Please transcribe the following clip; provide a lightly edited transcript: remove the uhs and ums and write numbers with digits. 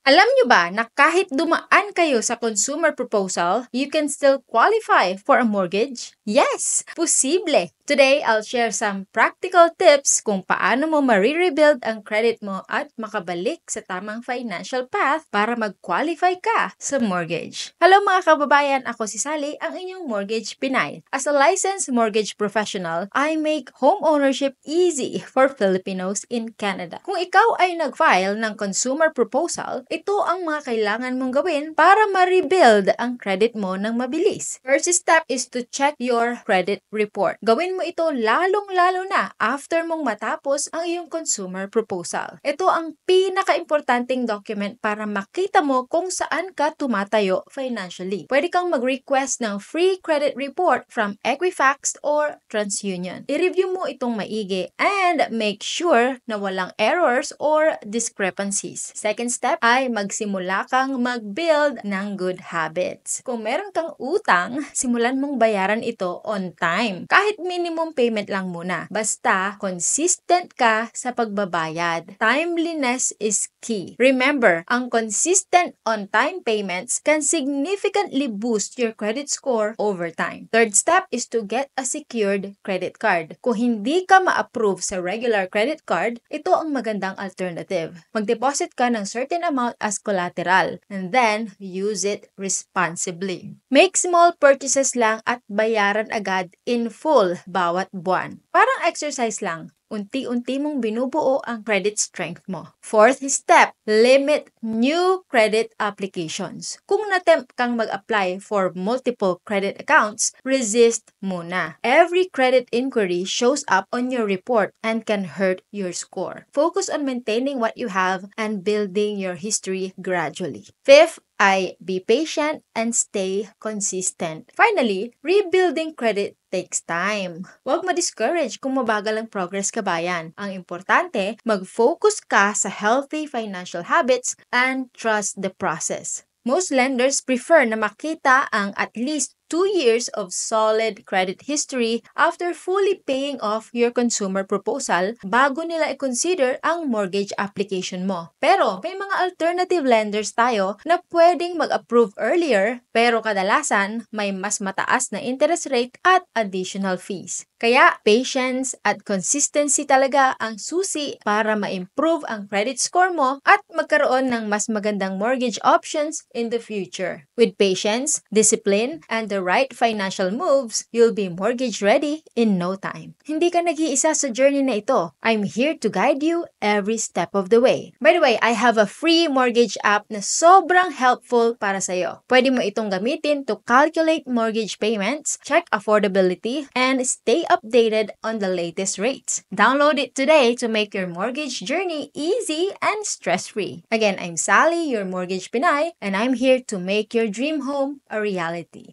Alam nyo ba na kahit dumaan kayo sa consumer proposal, you can still qualify for a mortgage? Yes, posible! Today, I'll share some practical tips kung paano mo ma-rebuild ang credit mo at makabalik sa tamang financial path para mag-qualify ka sa mortgage. Hello mga kababayan, ako si Sally, ang inyong mortgage Pinay. As a licensed mortgage professional, I make home ownership easy for Filipinos in Canada. Kung ikaw ay nag-file ng consumer proposal, ito ang mga kailangan mong gawin para ma-rebuild ang credit mo ng mabilis. First step is to check your credit report. Gawin mo ito lalong-lalo na after mong matapos ang iyong consumer proposal. Ito ang pinaka-importanting document para makita mo kung saan ka tumatayo financially. Pwede kang mag-request ng free credit report from Equifax or TransUnion. I-review mo itong maigi and make sure na walang errors or discrepancies. Second step ay magsimula kang mag-build ng good habits. Kung meron kang utang, simulan mong bayaran ito on time. Kahit minimum payment lang muna. Basta, consistent ka sa pagbabayad. Timeliness is key. Remember, ang consistent on-time payments can significantly boost your credit score over time. Third step is to get a secured credit card. Kung hindi ka ma-approve sa regular credit card, ito ang magandang alternative. Mag-deposit ka ng certain amount as collateral and then use it responsibly. Make small purchases lang at bayaran agad in full bawat buwan. Parang exercise lang. Unti-unti mong binubuo ang credit strength mo. Fourth step, limit new credit applications. Kung natempt kang mag-apply for multiple credit accounts, resist muna. Every credit inquiry shows up on your report and can hurt your score. Focus on maintaining what you have and building your history gradually. Fifth, ay be patient and stay consistent. Finally, rebuilding credit takes time. Huwag ma-discourage kung mabagal ang progress kabayan. Ang importante, mag-focus ka sa healthy financial habits and trust the process. Most lenders prefer na makita ang at least 2 years of solid credit history after fully paying off your consumer proposal bago nila i-consider ang mortgage application mo. Pero may mga alternative lenders tayo na pwedeng mag-approve earlier pero kadalasan may mas mataas na interest rate at additional fees. Kaya patience at consistency talaga ang susi para ma-improve ang credit score mo at magkaroon ng mas magandang mortgage options in the future. With patience, discipline, and the right financial moves, you'll be mortgage ready in no time. Hindi ka nag-iisa sa journey na ito. I'm here to guide you every step of the way. By the way, I have a free mortgage app na sobrang helpful para sa'yo. Pwede mo itong gamitin to calculate mortgage payments, check affordability, and stay updated on the latest rates. Download it today to make your mortgage journey easy and stress-free. Again, I'm Sally, your mortgage Pinay, and I'm here to make your dream home a reality.